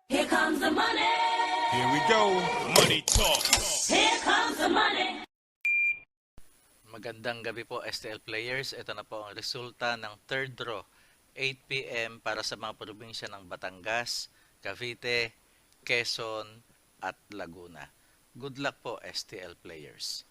Here comes the money. Here we go. Money talk. Here comes the money. Magandang gabi po STL players. Ito na po ang resulta ng third draw. 8 p.m. para sa mga probinsya ng Batangas, Cavite, Quezon at Laguna. Good luck po STL players.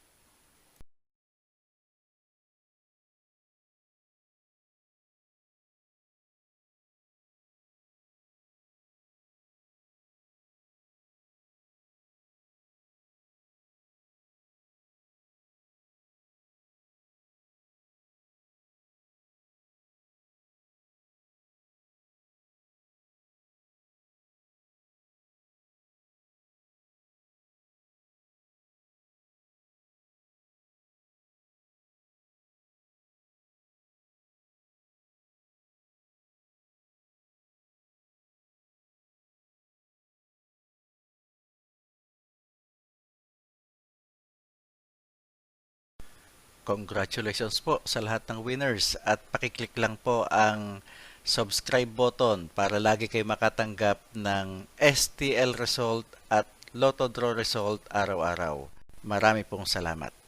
Congratulations po sa lahat ng winners at pakiclick lang po ang subscribe button para lagi kayo makatanggap ng STL result at Lotto Draw result araw-araw. Marami pong salamat.